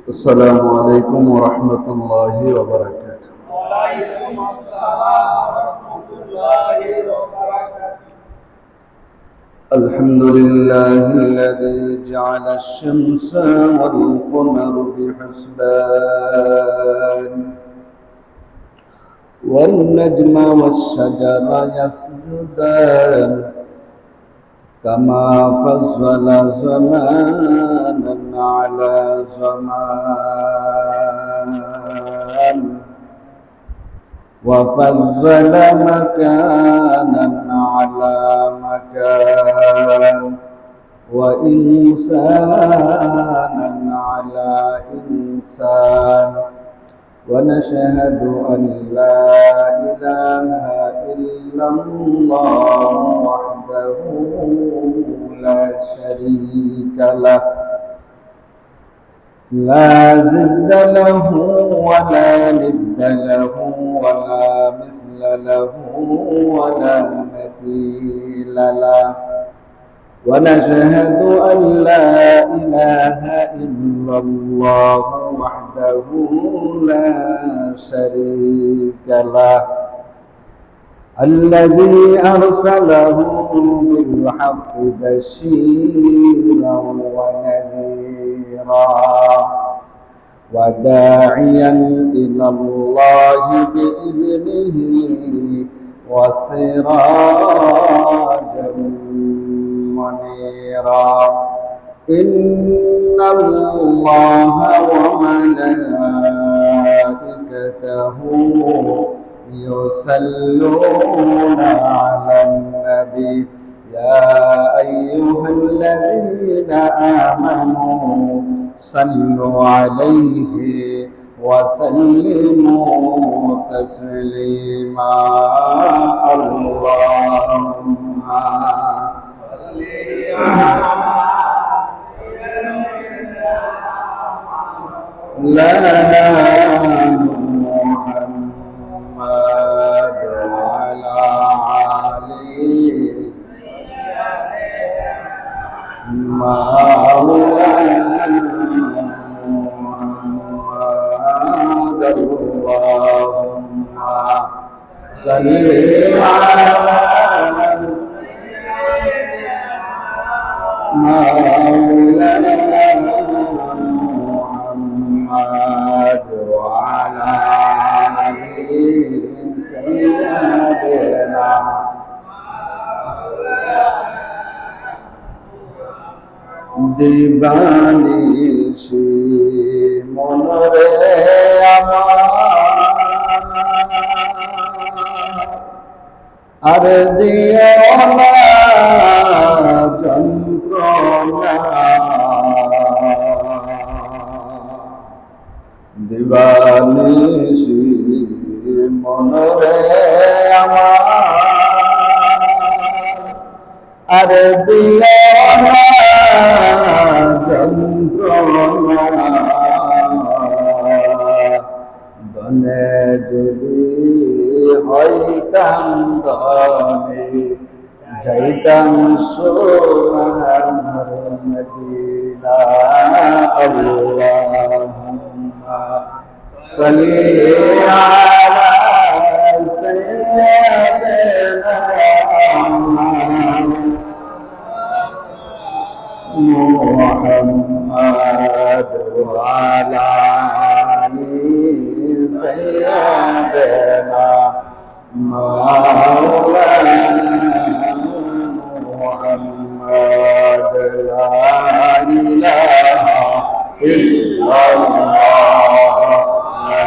अस्सलामु अलैकुम वरहमतुल्लाहि वबरकातुह। वालेकुम अस्सलाम वरहमतुल्लाहि वबरकातुह। अल्हम्दुलिल्लाहिल्लज़ी जअल अश-शम्स वल-क़मर बिहुस्बान वन-नज्म वश-शजर यस्जुदान कमा फज़्ज़ल ज़मानन अला ज़मान वफ़ज़्ज़ल मकानन अला मकान वइंसानन अला इंसान ونشهد أن لا إله إلا الله وحده لا شريك له لا ضد له ولا ند له ولا مثل له ولا مثيل له ونشهد أن لا إله إلا الله وحده لا شريك له الذي أرسله بالحق بشيرا ونذيرا وداعيا إلى الله بإذنه وسراجا منيرا إن الله وملائكته يصلون على النبي يا أيها الذين آمنوا صلوا عليه وسلموا تسليما اللهم صل لا محمد وعلى علي مولانا محمد اللهم صل على مولانا محمد وعلى آل سيدنا দিবানিশি মনরে আমার আর দিও না যন্ত্রণা দিবানিশি মনরে আমার আর দিও না যন্ত্রণা দনে যদি হইতাম দনে যাইতাম সোনার মদিনা আল্লাহুম্মা সাল্লি আলা সাইয়্যিদিনা محمد وعلى آل سيدنا مولانا محمد لا إله إلا الله لا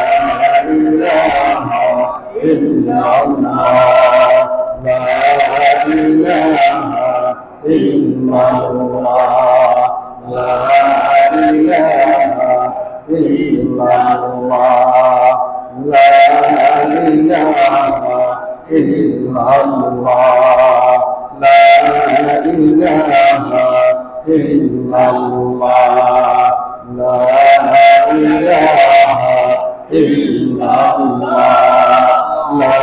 إله إلا الله لا illallah, la ilaha illallah, la ilaha illallah, la ilaha illallah, la ilaha illallah, la ilaha illallah, la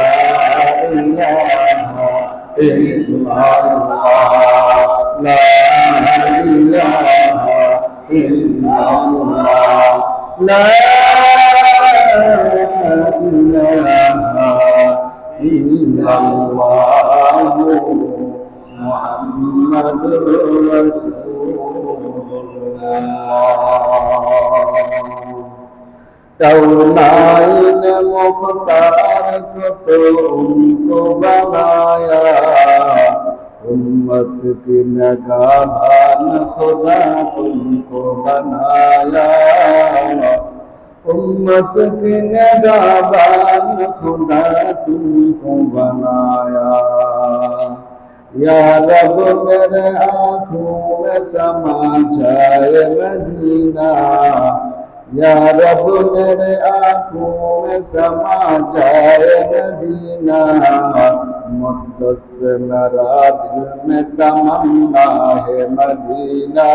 ilaha illallah, la ilaha illallah, Muhammadur Rasulullah. कौनाइन Mukhtar को तो उनको बनाया, उम्मत की नगाबान खुदा तुमको बनाया, उम्मत की नगाबान खुदा तुमको बनाया। या रब मेरे आँखों में समा जाए मदीना, या रब मेरे आँखों में समा जाए मदीना, मुद्दत से मेरा दिल में तमन्ना है मदीना,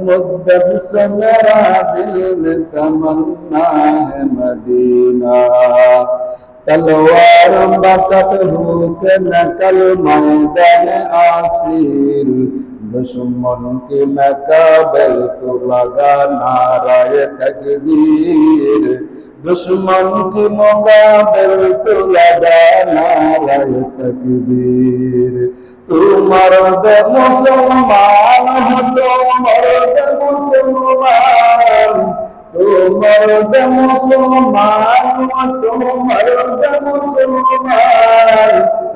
मुद्दत से मेरा दिल में तमन्ना है मदीना। तलवार बकत हो के नकल मैदान आसिल, दुश्मन की मकाबल तो लगा नाराए तकबीर, दुश्मन की मुकाबल तो लगा नाराए तकबीर। तू मर्द मुसलमान हो तो मर्द मुसलमान, तू मर्द मुसलमान हो तो मर्द मुसलमान।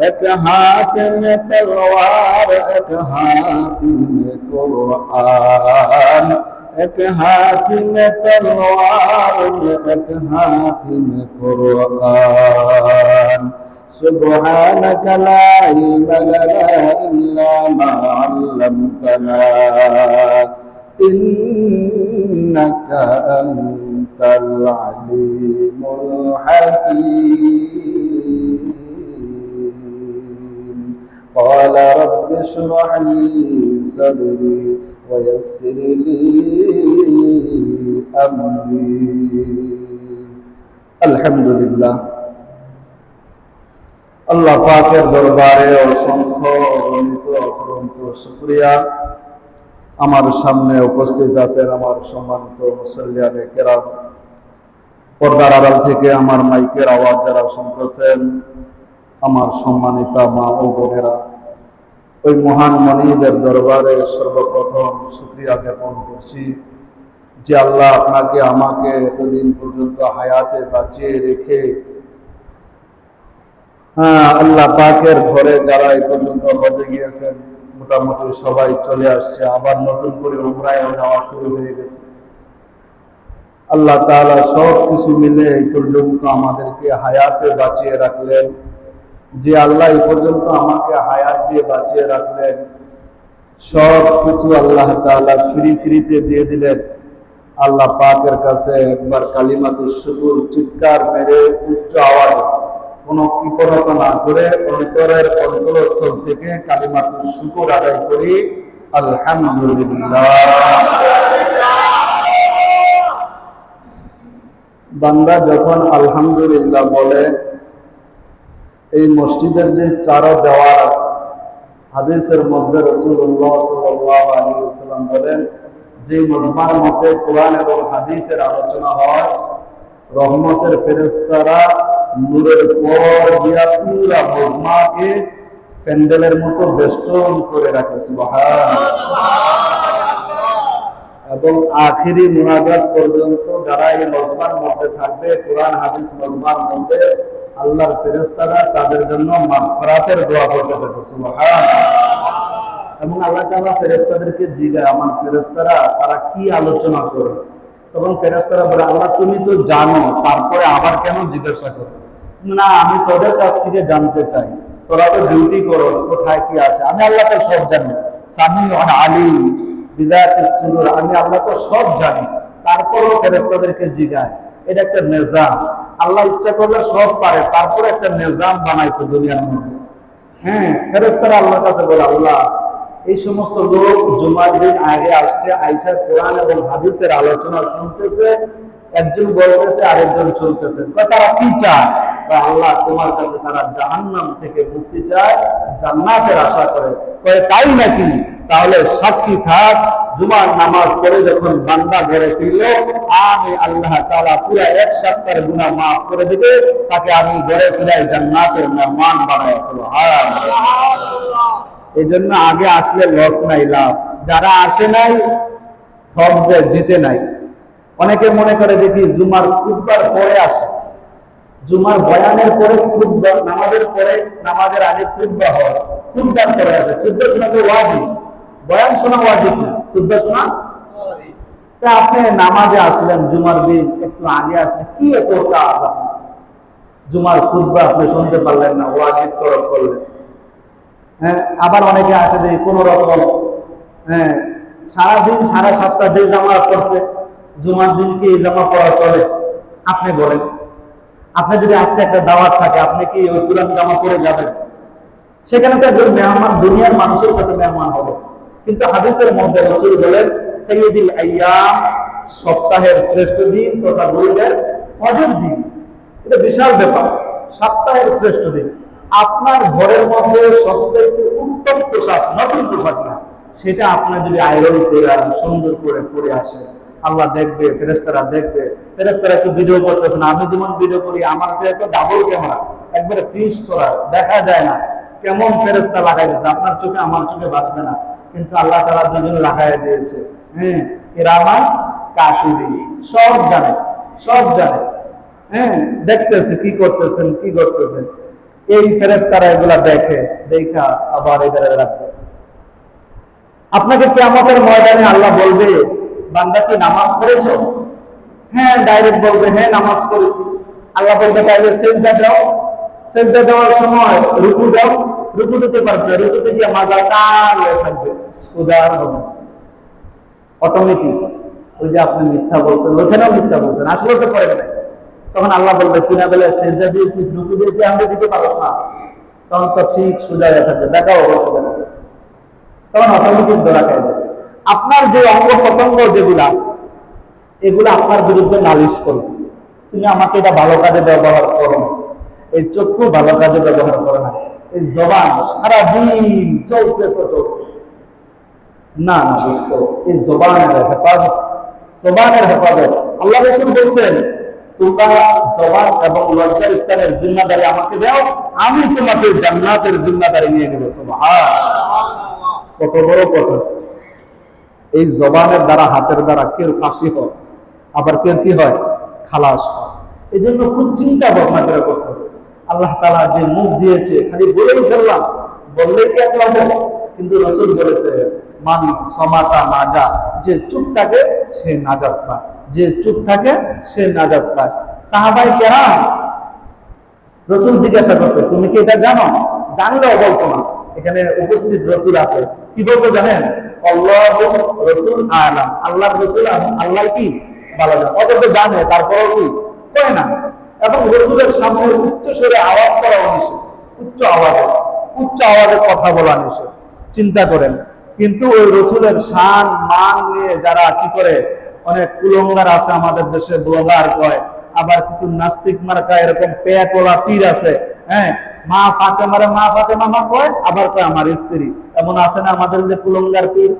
एक हाथ में तलवार एक हाथ में कुरान, एक हाथ में तलवार एक हाथ में कुरान। सुब्हानक ला इल्मा लना इल्ला मा अल्लमतना, इन्नका अंतल अलीमुल हकीम। قال رب اشرح لي صدري ويسر لي أمري। আলহামদুলিল্লাহ, আল্লাহ পাকের দরবারে অসংখ্য অগণিত অফুরন্ত শুকরিয়া। আমার সামনে উপস্থিত আছেন আমার সম্মানিত মুসল্লিয়ানে কেরাম, পর্দার আড়াল থেকে আমার মাইকের আওয়াজ যারা শুনতেছেন, আমার সম্মানিতা মা ও বোনেরা, ওই মহান মনিবের দরবারে সর্বপ্রথম শুকরিয়া জ্ঞাপন করছি যে আল্লাহ আপনাকে আমাকে এতদিন পর্যন্ত হায়াতে বাঁচিয়ে রেখে আল্লাহ পাকের ঘরে যারা এই পর্যন্ত হজে গিয়েছেন, মোটামুটি সবাই চলে আসছে, আবার নতুন করে উমরায় যাওয়া শুরু হয়ে গেছে। আল্লাহ তাআলা সব কিছু মিলে এই পর্যন্ত আমাদেরকে হায়াতে বাঁচিয়ে রাখলেন। যে আল্লাহ এই পর্যন্ত আমাকে হায়াত দিয়ে বাঁচিয়ে রাখলেন, সব কিছু আল্লাহ তাআলা ফ্রিতে দিয়ে দিলেন। আল্লাহ পাকের কাছে একবার কালিমাতুশ শুকর চিৎকার মেরে উচ্চ আওয়াজে, কোনো কৃপণতা না করে অন্তরের অন্তরস্থল থেকে কালিমাতুশ শুকর আদায় করি, আলহামদুলিল্লাহ। বান্দা যখন আলহামদুলিল্লাহ বলে, এই মসজিদের যে চারো দেওয়াল আছে, হাদিসের মধ্যে রাসূলুল্লাহ সাল্লাল্লাহু আলাইহি ওয়াসাল্লাম বলেন, যে মজমার মধ্যে কোরআন এবং হাদিসের আলোচনা হয়, রহমতের ফেরেশতারা নূরের পর দিয়া পুরা মজমাকে প্যান্ডেলের মতো বেষ্টন করে রাখে, সুবহানাল্লাহ। এবং আখিরি মুনাজাত পর্যন্ত যারা এই মজমার মধ্যে থাকবে, কোরআন হাদিস মজমার মধ্যে, আল্লাহর ফেরেশতারা তাদের জন্য মাগফিরাতের দোয়া করতে থাকে, সুবহানাল্লাহ। এবং আল্লাহ তাআলা ফেরেশতাদেরকে জিজ্ঞাসা, আমার ফেরেশতারা তারা কি আলোচনা করে? তখন ফেরেশতারা বলে, আল্লাহ তুমি তো জানো, তারপরে আবার কেন জিজ্ঞাসা করো? না, আমি তোদের কাছ থেকে জানতে চাই, তোরা তো ডিউটি করো, কোথায় কি আছে, আমি আল্লাহ তো সব জানি, সামিউন আলিম বিযাতিস সুদূর, আমি আল্লাহ তো সব জানি, তারপরেও ফেরেশতাদেরকে জিজ্ঞাসা। এটা একটা নিজাম, আল্লাহ ইচ্ছা করলে সব পারে, তারপরে একটা নিজাম বানাইছে দুনিয়ার মধ্যে। হ্যাঁ, ফেরেশতারা আল্লাহর কাছে বলে, আল্লাহ এই সমস্ত লোক জুমার দিন আগে আসছে, আয়েশা কোরআন এবং হাদিসের আলোচনা শুনতেছে, একজন বলতেছে আরেকজন চলতেছে, তারা কি চায়? আল্লাহ তোমার কাছে তারা জাহান্নাম থেকে মুক্তি চায়, জান্নাতের আশা করে। তাই নাকি? তাহলে সাক্ষী থাক, জুমার নামাজ পড়ে যখন বান্দা ঘরে ফিরল, আমি আল্লাহ তাআলা পুরো এক সপ্তাহের গুনাহ মাফ করে দিবে, তাকে আমি ঘরে ফিরাই জান্নাতের মেহমান বানাই। সুবহানাল্লাহ। এই জন্য আগে আসলে লস নাই, লাভ। যারা আসে নাই ঠকছে, জিতে নাই। অনেকে মনে করে দেখি জুমার খুতবার পরে আসে, জুমার বয়ানের পরে খুতবা, নামাজের পরে, নামাজের আগে খুতবা হয়, খুতবার পরে আসে। খুতবা শোনা তো ওয়াজিব, বয়ান শোনা ওয়াজিব না, খুতবা শোনা ওয়াজিব। তা আপনি নামাজে আসলেন জুমার দিন, একটু আগে আসলেন, কি এত কাজ আপনার? জুমার খুতবা আপনি শুনতে পারলেন না, ওয়াজিব তরফ করলেন। হ্যাঁ, আবার অনেকে আসে যে কোন রকম, হ্যাঁ, সারাদিন সারা সপ্তাহ যে জামা পড়ছে, জুমার দিন কি এই জামা পরা চলে? আপনি বলেন, আপনি যদি আজকে একটা দাওয়াত থাকে, আপনি কি ওই পুরান জামা পরে যাবেন? সেখানে তো একজন মেহমান দুনিয়ার মানুষের কাছে মেহমান হবে। কিন্তু হাদিসের মধ্যে রাসূল বলেন, সাইয়্যিদুল আইয়াম, সপ্তাহের শ্রেষ্ঠ দিন তথা রোজার হজের দিন। এটা বিশাল ব্যাপার, সপ্তাহের শ্রেষ্ঠ দিন। আপনার ঘরের মধ্যে সবচেয়ে উত্তম পোশাক, নতুন পোশাক না, সেটা আপনার যদি আয়রন করে সুন্দর করে পরে আসে, আল্লাহ দেখবে, ফেরেশতারা দেখবে। ফেরেশতারা একটু ভিডিও করতেছেন, আমি যেমন ভিডিও করি, আমার যেহেতু ডাবল ক্যামেরা, একবারে ফিক্স করা, দেখা যায় না কেমন ফেরেশতা লাগাই দিয়েছে, আপনার চোখে আমার চোখে বাঁধবে না, কিন্তু আল্লাহ তাআলা দুজন লাগাই দিয়েছে। হ্যাঁ, কিরামান কাতিবিন, সব জানে, সব জানে। হ্যাঁ, দেখতেছে কি করতেছেন, কি করতেছেন। এই ফেরেশতারা এগুলা দেখে, দেখা আবার এদের রাখবে। আপনাকে কিয়ামতের ময়দানে আল্লাহ বলবে, বান্দা কি নামাজ পড়েছো? হ্যাঁ, ডাইরেক্ট বলবে, হ্যাঁ নামাজ পড়েছি। আল্লাহ বলবে, তাহলে সিজদা দাও। সিজদা দেওয়ার সময় রুকু দাও। রুকু দিতে পারবে, রুকুতে গিয়ে মাজা টান হয়ে থাকবে, সুদার হবে অটোমেটিক। ওই যে আপনি মিথ্যা বলছেন, ওইখানেও মিথ্যা বলছেন, আসলে তো করেন নাই। তখন আল্লাহ বলবে, কিনা বেলা সিজদা দিয়েছিস, রুকু দিয়েছি, আমি দিতে পারো না। তখন তো ঠিক সোজা হয়ে থাকবে, দেখাও হবে, তখন অটোমেটিক ধরা খাই যাবে। আপনার যে অঙ্গ প্রত্যঙ্গ যেগুলো আছে, এগুলো আপনার বিরুদ্ধে নালিশ করবে, তুমি আমাকে এটা ভালো কাজে ব্যবহার করো না, এই চক্ষু ভালো কাজে ব্যবহার করো না, এই জবান সারাদিন চলছে তো চলছে না, না বুঝতো, এই জবানের হেফাজত, জবানের হেফাজত। আল্লাহ রাসূল বলছেন, তোমরা জবান এবং লজ্জার স্থানের জিম্মাদারি আমাকে দাও, আমি তোমাকে জান্নাতের জিম্মাদারি নিয়ে নেব। সুবহানাল্লাহ, কত বড় কথা! এই জবানের দ্বারা, হাতের দ্বারা কেউ ফাঁসি হয়, আবার কেউ কি হয়, খালাস হয়। এই জন্য খুব চিন্তা ভাবনা করে করতে হবে। আল্লাহ তাআলা যে মুখ দিয়েছে, খালি বলেই ফেললাম, বললেই কি এক লাভ? কিন্তু রাসূল বলেছে, মান সমাতা নাজা, যে চুপ থাকে সে নাজাত পায়, যে চুপ থাকে সে নাজাত পায়। সাহাবায়ে কেরাম রাসূল জিজ্ঞাসা করতে, তুমি কি এটা জানো? জানলেও বলতো না। এখানে উপস্থিত রাসূল আছে, কি বলতো জানেন? আল্লাহু রাসূল আলাম, আল্লাহর রাসূল আল্লাহ কি ভালো জানে। অথচ জানে, তারপরেও কি কয় না। এবং রাসূলের সামনে উচ্চ স্বরে আওয়াজ করা নিষেধ, উচ্চ আওয়াজে কথা বলা নিষেধ। চিন্তা করেন। কিন্তু ওই রাসূলের শান মান নিয়ে যারা কি করে, অনেক কুলঙ্গার আছে আমাদের দেশে, ব্লগার কয়, আবার কিছু নাস্তিক মার্কা এরকম পেয়াকোলা পীর আছে। হ্যাঁ, মা ফাতেমারে মা ফাতেমা মা কয়, আবার কয় আমার স্ত্রী। এমন আছে না আমাদের যে কুলঙ্গার পীর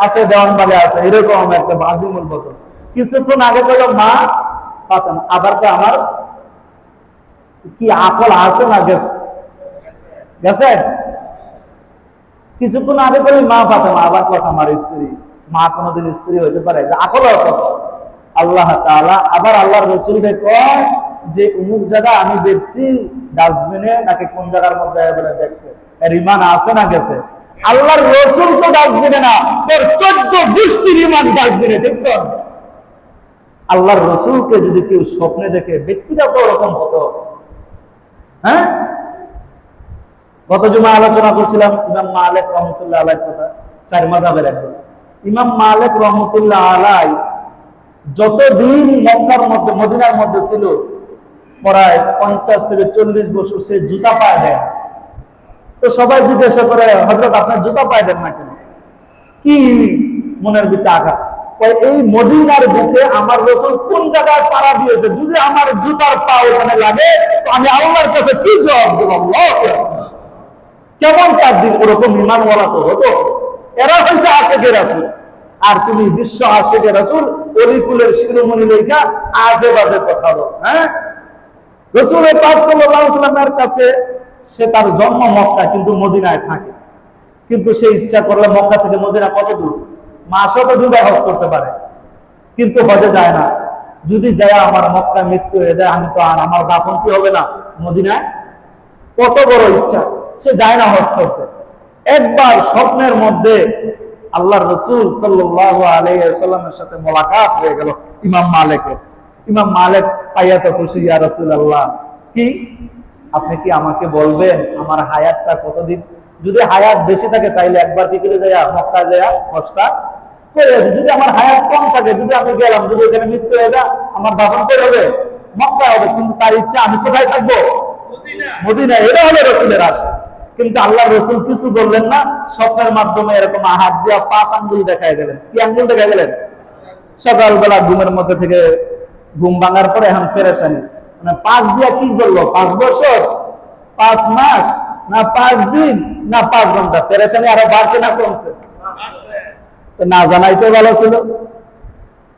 আছে, দেওয়ানবাগে আছে, এরকম একটা বাজিমুল বদল। কিছুক্ষণ আগে কইল মা ফাতেমা, আবার কয় আমার কি আকল আছে না গেছে? গেছে? কিছুক্ষণ আগে কইল মা ফাতেমা, আবার কয় আমার স্ত্রী। মা কোনদিন স্ত্রী হইতে পারে? আকল কত! আল্লাহ তাআলা আবার আল্লাহর রাসূলকে কয় যে অমুক জায়গা আমি দেখছি ডাস্টবিনে, নাকি কোন জায়গার মধ্যে বলে দেখছে, এর ঈমান আছে না গেছে? আল্লাহর রাসূল তো ডাস্টবিনে না, তোর 14 গোষ্ঠীর ঈমান ডাস্টবিনে। ঠিক তো? আল্লাহর রাসূলকে যদি কেউ স্বপ্নে দেখে, ব্যক্তিটা তো ওরকম হতো। হ্যাঁ, গত জুমা আলোচনা করছিলাম ইমাম মালিক রাহমাতুল্লাহ আলাইহির কথা। চার মাযহাবের একজন ইমাম মালিক রহমতুল্লাহ আলাই যতদিন মক্কার মধ্যে মদিনার মধ্যে ছিল প্রায় 50 থেকে 40 বছর সে জুতা পায়ে দেয়। তো সবাই জিজ্ঞাসা করে, হযরত আপনার জুতা পায়ে দেন না কেন? কি মনের ভিতরে আঘাত? এই মদিনার বুকে আমার রাসূল কোন জায়গায় পাড়া দিয়েছে, যদি আমার জুতার পা ওখানে লাগে তো আমি আল্লাহর কাছে কি জবাব দেব? আল্লাহ কেমন তার দিন ওরকম ঈমানওয়ালা তো হতো। এরা হচ্ছে আশিকে রাসূল, আর তুমি বিশ্ব আশিকে রাসূল অলিকুলের শিরোমণি লেখা আজে বাজে কথা বল। হ্যাঁ, রাসূল পাক সাল্লাল্লাহু আলাইহি ওয়াসাল্লামের কাছে সে তার জন্ম মক্কা কিন্তু মদিনায় থাকে, কিন্তু সে ইচ্ছা করলে মক্কা থেকে মদিনা কত দূর, মাসও তো দুবার হজ করতে পারে, কিন্তু হজে যায় না। যদি যায় আমার মক্কা মৃত্যু হয়ে যায়, আমি তো আর আমার দাফন কি হবে না মদিনায়? কত বড় ইচ্ছা, সে যায় না হজ করতে। একবার স্বপ্নের মধ্যে আল্লাহর রাসূল সাল্লাল্লাহু আলাইহি ওয়াসাল্লামের সাথে মোলাকাত হয়ে গেল ইমাম মালিকের। ইমাম মালিক পাইয়া তো খুশি, ইয়া রাসূলুল্লাহ, কি আপনি কি আমাকে বলবেন আমার হায়াতটা কতদিন? যদি হায়াত বেশি থাকে তাইলে একবার কি করে যায় মক্কা যায় হজটা করে আসি। যদি আমার হায়াত কম থাকে, যদি আমি গেলাম, যদি এখানে মৃত্যু হয়ে যায়, আমার দাফন করে হবে মক্কা হবে, কিন্তু তার ইচ্ছা আমি কোথায় থাকবো? মদিনা। এটা হলো রাসূলের আশা। কিন্তু আল্লাহর রাসূল কিছু বললেন না, স্বপ্নের মাধ্যমে এরকম হাত দিয়া 5 আঙ্গুল দেখায় গেলেন। কি আঙ্গুল দেখায় গেলেন? সকালবেলা ঘুমের মধ্যে থেকে ঘুম ভাঙার পরে এখন পেরেশানি, মানে 5 দিয়া কি করলো? 5 বছর, 5 মাস, না 5 দিন, না 5 ঘন্টা? পেরেশানি আরো বাড়ছে না কমছে? তো না জানাই তো ভালো ছিল।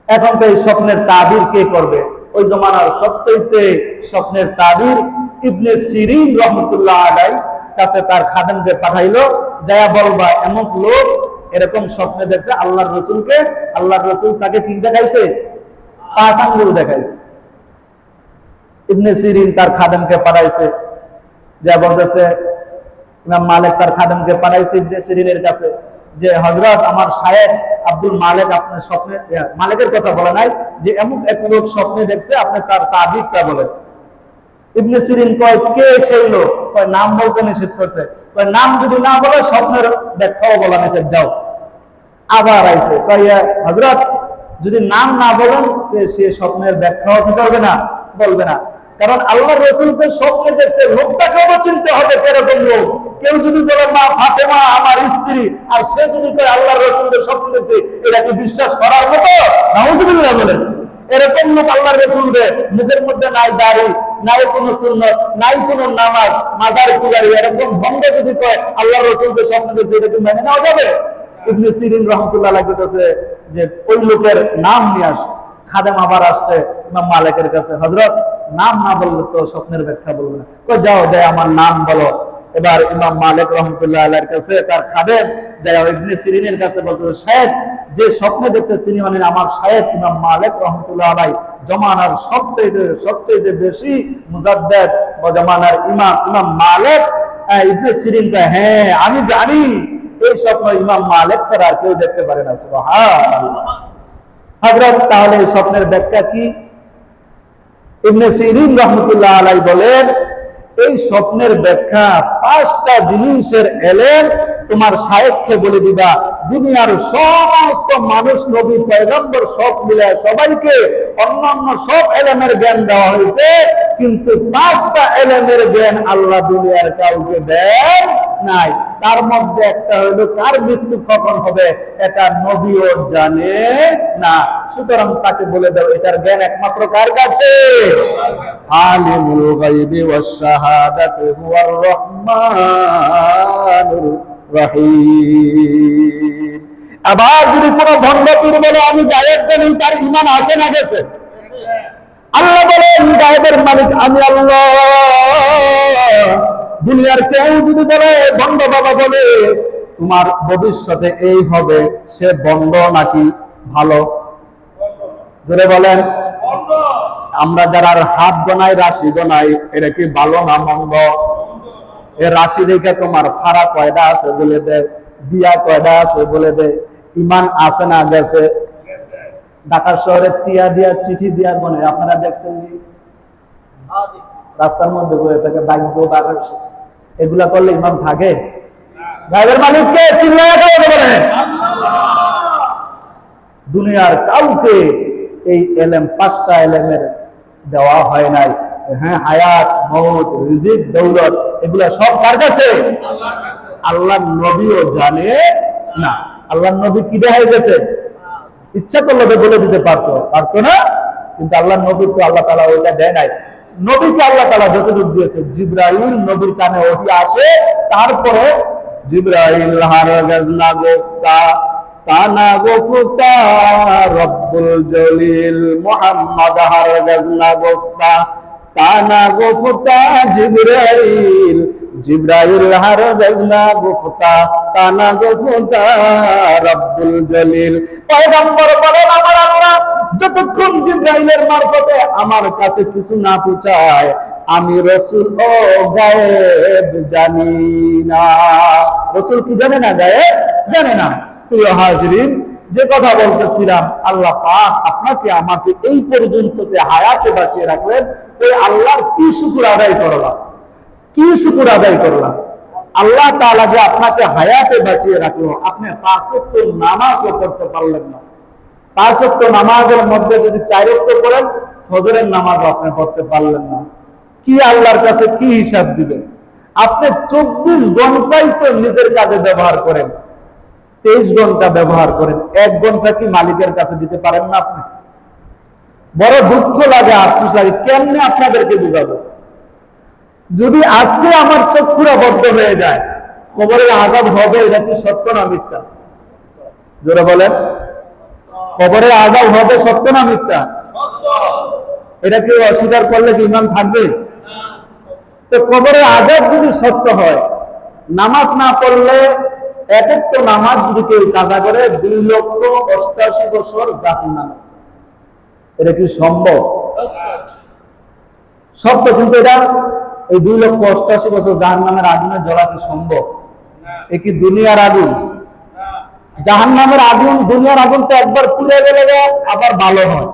এখন তো এই স্বপ্নের তাবির কে করবে? ওই জমানার সবচেয়ে স্বপ্নের তাবির ইবনে সিরিন রহমতুল্লাহ আলাইহি কাছে তার খাদেমকে পাঠাইলো, যায়া বলবা এমন লোক এরকম স্বপ্নে দেখছে আল্লাহর রাসূলকে, আল্লাহর রাসূল তাকে কি দেখাইছে? 5 আঙ্গুল দেখাইছে। ইবনে সিরিন তার খাদেমকে পাঠাইছে, যা বলতেছে ইমাম মালিক তার খাদেমকে পাঠাইছে ইবনে সিরিনের কাছে যে হযরত আমার শায়েখ আব্দুল মালিক আপনার স্বপ্নে, মালিকের কথা বলে নাই, যে এমন এক লোক স্বপ্নে দেখছে, আপনি তার তাবিরটা বলেন। ইবনে সিরিন কয় কে সেই লোক? কয় নাম বলতে নিষেধ করছে। কয় নাম যদি না বলে স্বপ্নের ব্যাখ্যাও বলা নিষেধ, যাও। আবার আইছে, কয় হযরত যদি নাম না বলেন সে স্বপ্নের ব্যাখ্যাও কি করবে না, বলবে না। কারণ আল্লাহর রাসূলকে স্বপ্নে দেখছে, লোকটাকেও চিনতে হবে কিরকম লোক। কেউ যদি বলে মা ফাতেমা আমার স্ত্রী, আর সে যদি কয় আল্লাহর রাসূলকে স্বপ্নে দেখছে, এটা কি বিশ্বাস করার মতো? নাউযুবিল্লাহ বলেন। এরকম লোক আল্লাহর রাসূলকে মুখের মধ্যে নাই দাড়ি, নাই কোনো সুন্নাত, নাই কোনো নামাজ, মাজার পূজারি, এরকম ভঙ্গ যদি কয় আল্লাহর রাসূলকে স্বপ্নে দেখছে, এটা কি মেনে নেওয়া যাবে? ইবনে সিরিন রাহমাতুল্লাহ আলাইহি বলতেছে যে ওই লোকের নাম নিয়ে আস। খাদেম আবার আসছে ইমাম মালিকের কাছে, হযরত নাম না বললে তো স্বপ্নের ব্যাখ্যা বলবে না। কই যাও, যাই আমার নাম বলো। এবার ইমাম মালিক রহমতুল্লাহ আলাইহির কাছে তার খাদেম যাই ইবনে সিরিনের কাছে বলতে, শায়েখ যে স্বপ্নে দেখছে তিনি মানে আমার শায়েখ ইমাম মালিক রহমতুল্লাহ আলাইহি, জমানার সবচেয়ে বেশি মুজাদ্দিদ বা জমানার ইমাম মালিক। ইবনে সিরিন কয় হ্যাঁ আমি জানি, এই স্বপ্ন ইমাম মালিক ছাড়া আর কেউ দেখতে পারে না। সুবহানাল্লাহ। হযরত তাহলে এই স্বপ্নের ব্যাখ্যা কি? ইবনে সিরিন রাহমাতুল্লাহ আলাইহি বলেন, এই স্বপ্নের ব্যাখ্যা 5টা জিনিসের এলেম তোমার শায়েখকে বলে দিবা। দুনিয়ার সমস্ত মানুষ, নবী, পয়গম্বর সব মিলে সবাইকে অন্যান্য সব এলেমের জ্ঞান দেওয়া হয়েছে, কিন্তু 5টা এলেমের জ্ঞান আল্লাহ দুনিয়ার কাউকে দেন নাই। তার মধ্যে একটা হলো কার মৃত্যু কখন হবে এটা নবীও জানে না। সুতরাং তাকে বলে দাও এটার জ্ঞান একমাত্র কার কাছে? আলিমুল গায়বি ওয়াস শাহাদাতি হুয়ার রহমানুর রহিম। আবার যদি কোনো ভণ্ড পীর বলে আমি গায়েব জানি, তার ঈমান আছে না গেছে? আল্লাহ বলেন গায়েবের মালিক আমি আল্লাহ। দুনিয়ার কেউ যদি বলে, ভণ্ড বাবা বলে তোমার ভবিষ্যতে এই হবে, সে ভণ্ড নাকি ভালো? ধরে বলেন। আমরা যারা হাত গোনাই, রাশি গোনাই, এটা কি ভালো না মন্দ? এ রাশি দেখে তোমার ফাড়া কয়টা আছে বলে দে, বিয়া কয়টা আছে বলে দে, ঈমান আছে না গেছে? ঢাকা শহরে টিয়া দিয়া, চিঠি দিয়া গোনে, আপনারা দেখছেন কি? রাস্তার মধ্যে বলে থাকে ভাগ্য বাড়ছে, এগুলা করলে ঈমান থাকে? গায়েবের মালিক কে? চিল্লায়া বলতে বলেন। দুনিয়ার কাউকে এই এলেম, 5টা এলেমের দেওয়া হয় নাই। হ্যাঁ, হায়াত, মওত, রিজিক, দৌলত এগুলা সব কার কাছে? আল্লাহর নবীও জানে না। আল্লাহর নবী কি দেখাই গেছে? ইচ্ছা করলে তো বলে দিতে পারতো না, কিন্তু আল্লাহর নবী তো আল্লাহ তাআলা ওইটা দেয় নাই। নবীকে আল্লাহ তাআলা যতটুকু দিয়েছে, জিবরাইল নবীর কানে ওহী আসে, তারপরে জিবরাইল হারগাজ না গোফতা তানা গোফতা রব্বুল জলিল মুহাম্মদ হারগাজ না গোফতা তানা গোফতা জিবরাইল জিবরাইল হারগাজ না গোফতা তানা গোফতা রব্বুল জলিল। পয়গম্বর বলেন, আমার আল্লাহ যতক্ষণ জিবরাইলের মারফতে আমার কাছে কিছু না পৌঁছায়, আমি রাসূল ও গায়েব জানি না। রাসূল কি জানে না? গায়েব জানে না। প্রিয় হাজিরিন, যে কথা বলতেছিলাম, আল্লাহ পাক আপনাকে আমাকে এই পর্যন্ততে হায়াতে বাঁচিয়ে রাখলেন, ওই আল্লাহর কি শুকর আদায় করলাম, কি শুকর আদায় করলাম। আল্লাহ তাআলা যে আপনাকে হায়াতে বাঁচিয়ে রাখলো, আপনি 5 ওয়াক্ত নামাজও পড়তে পারলেন না। 5 ওয়াক্ত নামাজের মধ্যে যদি 4 ওয়াক্ত পড়েন, ফজরের নামাজ আপনি পড়তে পারলেন না, কি আল্লাহর কাছে কি হিসাব দিবেন? আপনি 24 ঘন্টাই তো নিজের কাজে ব্যবহার করেন, 23 ঘন্টা ব্যবহার করেন, 1 ঘন্টা কি মালিকের কাছে দিতে পারেন না? আপনি বড় দুঃখ লাগে, আফসোস লাগে। কেমনে আপনাদেরকে বুঝাবো? যদি আজকে আমার চক্ষুরা বদ্ধ হয়ে যায়, কবরের আযাব হবে, এটা কি সত্য না মিথ্যা? জোরে বলেন, কবরের আযাব হবে সত্য না মিথ্যা? সত্য। এটা কি অস্বীকার করলে কি ঈমান থাকবে? তো কবরের আযাব যদি সত্য হয়, নামাজ না পড়লে, এক একটা নামাজ যদি কেউ কাজা করে 2,88,000 বছর জাহান্নামে, এটা কি সম্ভব? সত্য, কিন্তু এটা এই 2,88,000 বছর জাহান্নামের আগুনে জ্বলা কি সম্ভব? এ কি দুনিয়ার আগুন? জাহান্নামের আগুন, দুনিয়ার আগুন তো একবার পুড়ে গেলে আবার ভালো হয়,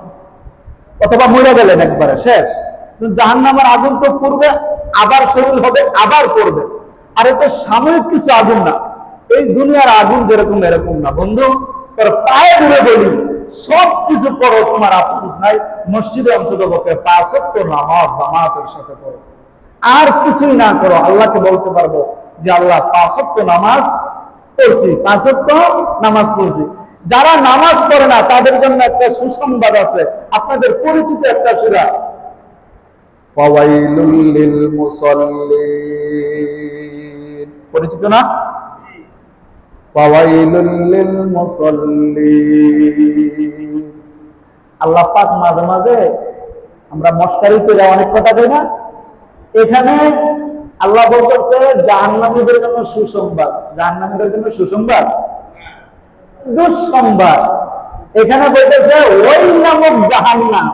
অথবা মরে গেলেন একবারে শেষ। কিন্তু জাহান্নামের আগুন তো পূর্বে আবার শরীর হবে, আবার পড়বে। আর এটা সাময়িক কিছু আগুন না, এই দুনিয়ার আগুন যেরকম এরকম না বন্ধু। তোর পায়ে ধরে বলি, সব কিছু পড়ো, তোমার আফসোস নাই। মসজিদে অন্তত 5 ওয়াক্ত নামাজ জামাতের সাথে পড়ো, আর কিছুই না করো, আল্লাহকে বলতে পারবো যে আল্লাহ 5 ওয়াক্ত নামাজ পড়ছি, 5 ওয়াক্ত নামাজ পড়ছি। যারা নামাজ পড়ে না তাদের জন্য একটা সুসংবাদ আছে, আপনাদের পরিচিত একটা সূরা, ফাওয়াইলুল লিল মুসাল্লিন, পরিচিত না? ফাওয়াইলুল লিল মুসাল্লিন। আল্লাহ পাক মাঝে মাঝে আমরা মশকারি করে অনেক কথা কই না, এখানে আল্লাহ বলতেছে জাহান্নামীদের জন্য সুসংবাদ। জাহান্নামীদের জন্য সুসংবাদ, দুঃসংবাদ। এখানে বলতেছে ওই নামক জাহান্নাম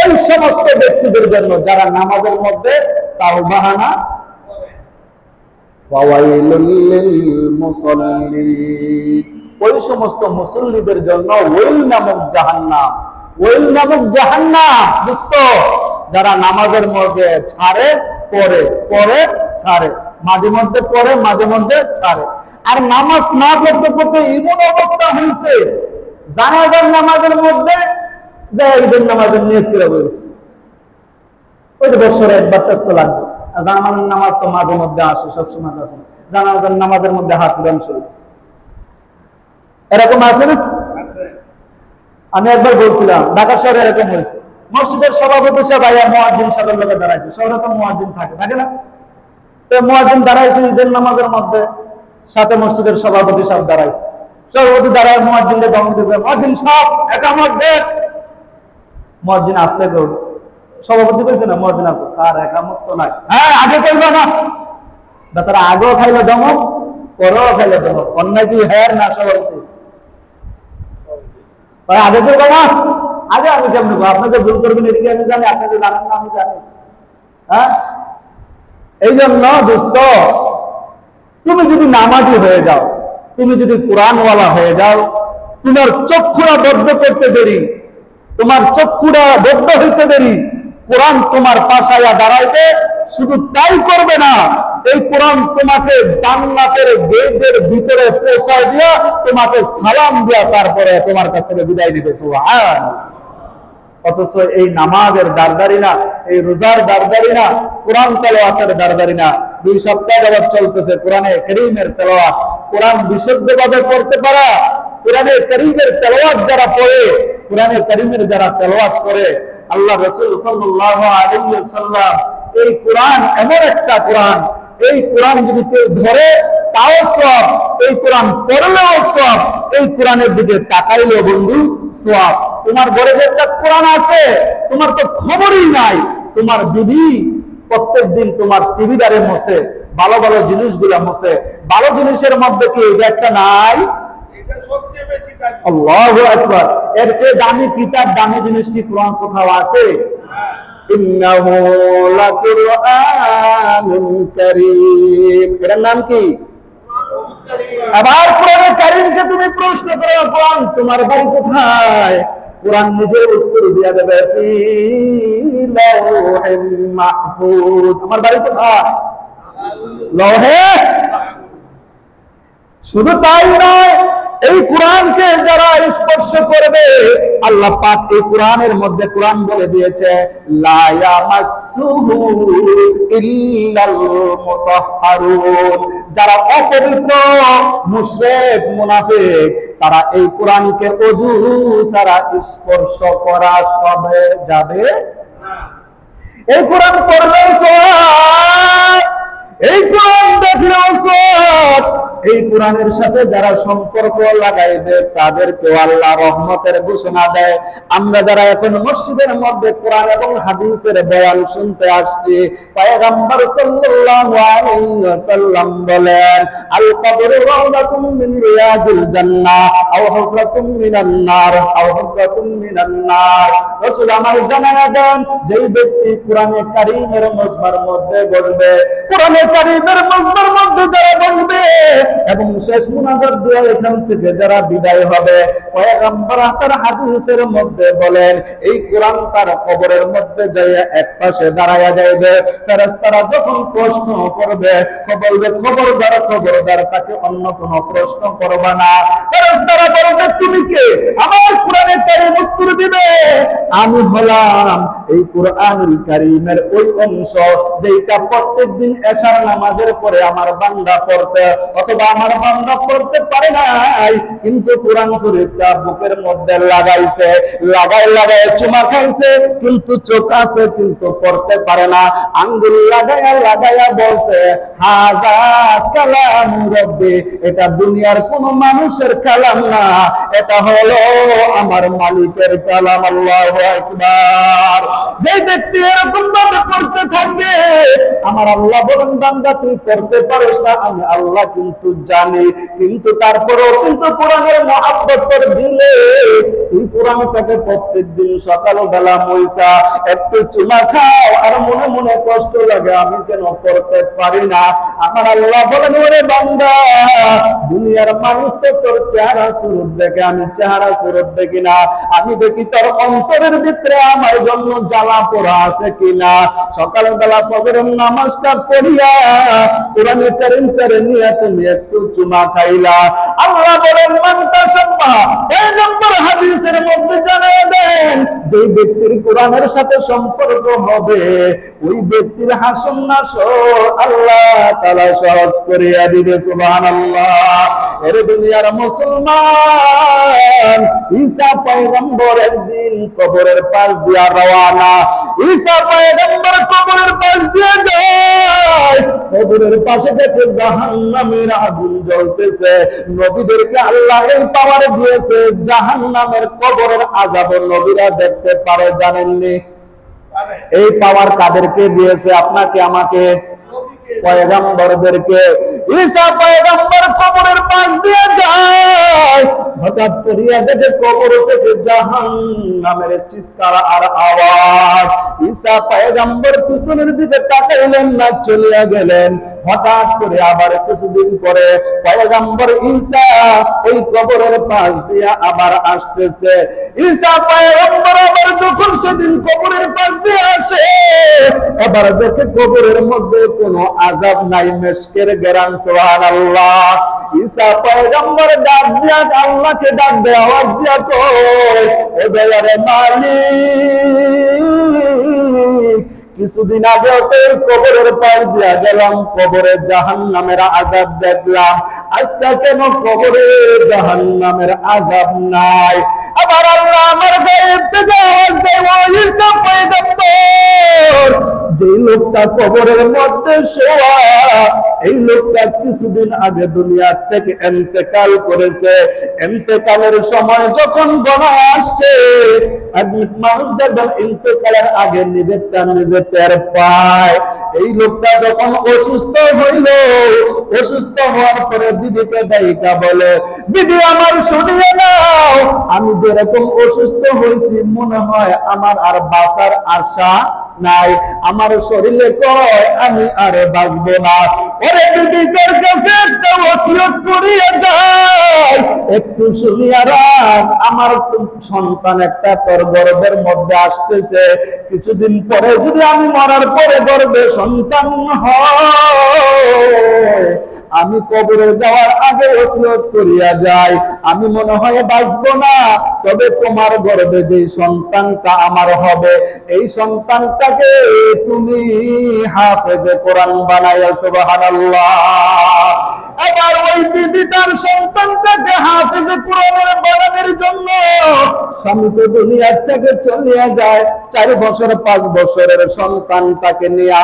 ওই সমস্ত ব্যক্তিদের জন্য যারা নামাজের মধ্যে তাওবাহ না ফাওয়াইলুল লিল মুসাল্লিন, ওই সমস্ত মুসল্লিদের জন্য ওই নামক জাহান্নাম, ওই নামক জাহান্নাম দোস্ত, যারা নামাজের মধ্যে ছাড়ে, পড়ে ছাড়ে, মাঝে মধ্যে পড়ে, মাঝে মধ্যে ছাড়ে। আর নামাজ না পড়তে পড়তে এমন অবস্থা হয়েছে, জানাজার নামাজের মধ্যে যে ঈদের নামাজের নিয়ত করে বলছে, ওই যে বছরে একবার টেস্ট লাগবে। আর জানাজার নামাজ তো মাঝে মধ্যে আসে, সবসময় আসে। জানাজার নামাজের মধ্যে হাত উড়ান শুরু করছে, এরকম আছে না? আমি একবার বলছিলাম ঢাকা শহরে এরকম হয়েছে, মসজিদের সভাপতি সাহেব আইয়া মুয়াজ্জিন সাহেবের লোকে দাঁড়াইছে, শহরে তো মুয়াজ্জিন থাকে না? তো মুয়াজ্জিন দাঁড়াইছে ঈদের নামাজের মধ্যে, সাথে মসজিদের সভাপতি সাহেব দাঁড়াইছে। সভাপতি দাঁড়ায় মুয়াজ্জিনকে দম দিতে, মুয়াজ্জিন সাহেব একামত দেন। মুয়াজ্জিন আসতে করল, সভাপতি কইছে না, মুয়াজ্জিন আসতে, স্যার একামত তো নাই। হ্যাঁ, আগে কইবা না, বেচারা আগেও খাইলো দমক, পরেও খাইলো দমক, অন্যায় কি হ্যাঁ না? সভাপতি আগে করবো না, আগে আমি কেমন, আপনি যে ভুল করবেন এদিকে আমি জানি, আপনি যে জানেন না আমি জানি। হ্যাঁ, এই জন্য দোস্ত, তুমি যদি নামাজি হয়ে যাও, তুমি যদি কোরআনওয়ালা হয়ে যাও, তোমার চক্ষুরা বদ্ধ করতে দেরি, তোমার চক্ষুরা বদ্ধ হইতে দেরি, কোরআন তোমার পাশায়া দাঁড়াইবে। শুধু তাই করবে না, এই কোরআন তোমাকে জান্নাতের গেটের ভিতরে পৌঁছায় দিয়া তোমাকে সালাম দিয়া তারপরে তোমার কাছ থেকে বিদায় দিবে। সুবহানাল্লাহ। অথচ এই নামাজের দারদারি না, এই রোজার দারদারি না, কোরআন তেলাওয়াতের দারদারি না। 2 সপ্তাহ যাবত চলতেছে কোরআনে কারীমের তেলাওয়াত। কোরআন বিশুদ্ধভাবে পড়তে পারা, কোরআনে কারীমের তেলাওয়াত যারা পড়ে, কোরআনে কারীমের যারা তেলাওয়াত করে, আল্লাহ রাসূল সাল্লাল্লাহু আলাইহি ওয়াসাল্লাম এই কোরআন এমন একটা কোরআন, এই কোরআন যদি কেউ ধরে তাও সওয়াব, এই কোরআন পড়লেও সওয়াব, এই কোরআনের দিকে তাকাইলেও বন্ধু সওয়াব। তোমার ঘরে যে একটা কোরআন আছে তোমার তো খবরই নাই। তোমার বিবি প্রত্যেকদিন তোমার টিভিটারে মোছে, ভালো ভালো জিনিসগুলা মোছে, ভালো জিনিসের মধ্যে কি এটা একটা নাই? এটা সবচেয়ে বেশি দামি। আল্লাহু আকবার। এর চেয়ে দামি কিতাব, দামি জিনিস কি কোরআন কোথাও আছে? ইন্নাহু লাকুরআনুন কারীম। এর নাম কি? আবার কোরআনে কারীমকে তুমি প্রশ্ন করো, কোরআন তোমার বাড়ি কোথায়? কোরআন নিজে উত্তর দিয়া দেবে, ফি লাওহিম মাহফুজ। আমার বাড়ি কোথায়? লৌহে। শুধু তাই নয়, এই কোরআনকে যারা স্পর্শ করবে, আল্লাহ পাক এই কোরআনের মধ্যে কোরআন বলে দিয়েছে, লা ইয়ামাসসুহু ইল্লাল মুতাহহারুন। যারা অপবিত্র মুশরিক মুনাফিক তারা এই কোরআনকে ওযু ছাড়া স্পর্শ করা সবে যাবে না। এই কোরআন পড়লেও সওয়াব, এই কোরআন দেখলেও সওয়াব। এই কোরআনের সাথে যারা সম্পর্ক লাগাইবে তাদেরকেও আল্লাহ রহমতের ঘোষণা দেয়। আমরা যারা এখন মসজিদের মধ্যে কোরআন এবং হাদিসের বয়ান শুনতে আসছি, পয়গম্বর সাল্লাল্লাহু আলাইহি ওয়াসাল্লাম বলেন, আল কবরু রাউদাতুম মিন রিয়াজিল জান্নাহ আও হুফরাতুম মিনান নার আও হুফরাতুম মিনান নার। রাসূল আমার জানায়া দেন, যেই ব্যক্তি কোরআনে কারীমের মজমার মধ্যে বসবে, কোরআনে কারীমের মজমার মধ্যে যারা বসবে এবং শেষ মুনাজাত দিয়ে এখান থেকে যারা বিদায় হবে, পয়গম্বর তার হাদিসের মধ্যে বলেন, এই কোরআন তার কবরের মধ্যে যায় এক পাশে দাঁড়ায়া যাইবে। ফেরেশতারা যখন প্রশ্ন করবে, বলবে, খবরদার খবরদার, তাকে অন্য কোনো প্রশ্ন করবে না। ফেরেশতারা বলবে, তুমি কে? আমার কোরআনে কারীম উত্তর দিবে, আমি হলাম এই কোরআনুল কারীমের ওই অংশ যেটা প্রত্যেকদিন এশার নামাজের পরে আমার বান্দা পড়তে অথবা আমার বান্দা পড়তে পারে নাই, কিন্তু কোরআন শরীফটা বুকের মধ্যে লাগাইছে, লাগায় চুমা খাইছে, কিন্তু চোখ আছে কিন্তু পড়তে পারে না। আঙ্গুল লাগায়া বলছে, হাযা কালামু রাব্বি। এটা দুনিয়ার কোন মানুষের কালাম না, এটা হলো আমার মালিকের কালাম। আল্লাহু আকবার। যে ব্যক্তি এরকম ভাবে পড়তে থাকবে, আমার আল্লাহ বলেন, বান্দা তুই পড়তে পারিস না, আমি আল্লাহ কিন্তু জানি, কিন্তু তারপরেও কিন্তু কোরআনের মহব্বত তোর দিলে তুই কোরআনটাকে প্রত্যেকদিন সকালবেলা মইসা একটু চুমা খাও, আর মনে মনে কষ্ট লাগে, আমি কেন পড়তে পারি না। আমার আল্লাহ বলেন, ওরে বান্দা, দুনিয়ার মানুষ তো তোর চেহারা সুরত দেখে, আমি চেহারা সুরত দেখি না, আমি দেখি তোর অন্তরের ভিতরে আমার জন্য জ্বালা পোড়া আছে কিনা। সকালবেলা ফজরের নামাজটা পড়িয়া কোরআনে কারীমটারে নিয়ে তুমি একটু চুমা খাইলা। আল্লাহ বলেন, মান তাসাব্বাহ। এই নম্বর হাদিসের মধ্যে জানায় দেন, যে ব্যক্তির কোরআনের সাথে সম্পর্ক হবে, ওই ব্যক্তির হাসন নাসর আল্লাহ তাআলা সহজ করিয়া দিবে। সুবহানাল্লাহ। এর দুনিয়ার মুসলমান, ঈসা পয়গম্বর একদিন কবরের পাশ দিয়া রওয়ানা। ঈসা পয়গম্বর কবরের পাশ দিয়ে যায়, কবরের পাশে দেখে জাহান্নামের আগুন জ্বলতেছে। নবীদেরকে আল্লাহ এই পাওয়ার দিয়েছে, জাহান্নামের কবরের আযাব নবীরা দেখতে পারে, জানেননি? এই পাওয়ার কাদেরকে দিয়েছে? আপনাকে, আমাকে, পয়গম্বরদেরকে। ঈসা পয়গম্বর কবরের পাশ দিয়ে যায়, হঠাৎ করিয়া দেখে কবর থেকে জাহান্নামের চিৎকার আর আওয়াজ। ঈসা পয়গম্বর পিছনের দিকে তাকাইলেন না, চলিয়া গেলেন। হঠাৎ করে আবার কিছুদিন পরে পয়গম্বর ঈসা ওই কবরের পাশ দিয়ে আবার আসতেছে। ঈসা পয়গম্বর আবার যখন সেদিন কবরের পাশ দিয়ে আসে, এবার দেখে কবরের মধ্যে কোনো আযাব নাই, মেশকের গ্রান। সুবহানাল্লাহ। ঈসা পয়গম্বর ডাক দিয়া আল্লাহকে ডাক দেয়, আওয়াজ দিয়া কয়, ও দয়ার মালিক, কিছুদিন আগে কবরের পার দিয়া গেলাম, কবরে জাহান্নামের আযাব দেখলাম, আজকে কেন কবরে জাহান্নামের আযাব নাই? আবার আল্লাহ আমার গায়েব থেকে আওয়াজ দেয়, ও ঈসা পয়গম্বর, যে লোকটা কবরের মধ্যে শোয়া, এই লোকটা কিছুদিন আগে দুনিয়া থেকে ইন্তেকাল করেছে। ইন্তেকালের সময় যখন গণা আসছে, মানুষ দেখবেন ইন্তেকালের আগে নিজেরটা নিজে টের পায়। এই লোকটা যখন অসুস্থ হইল, অসুস্থ হওয়ার পরে বিবিকে দায়িকা বলে, বিবি আমার শুনিয়ে নাও, আমি যেরকম অসুস্থ হয়েছি মনে হয় আমার আর বাঁচার আশা নাই, আমার শরীরে কয় আমি আর বাঁচবো না। ওরে বিবি তোর কাছে একটা ওসিয়ত করিয়া যায়, একটু শুনিয়া রাখ, আমার সন্তান একটা তোর গর্ভের মধ্যে আসতেছে, কিছুদিন পরে যদি আমি মরার পরে গর্ভে সন্তান হয়, আমি কবরে যাওয়ার আগে ওসিয়ত করিয়া যাই, আমি মনে হয় বাঁচবো না, তবে তোমার গর্ভে যে সন্তানটা আমার হবে, এই সন্তানটাকে তুমি হাফেজে কোরআন বানাইয়া। সুবহানাল্লাহ। আবার ওই বিবি তার সন্তানটাকে হাফেজে কোরআনের বানানোর জন্য স্বামী তো দুনিয়ার থেকে চলিয়া যায়, 4 বছর 5 বছরের সন্তানটাকে নিয়ে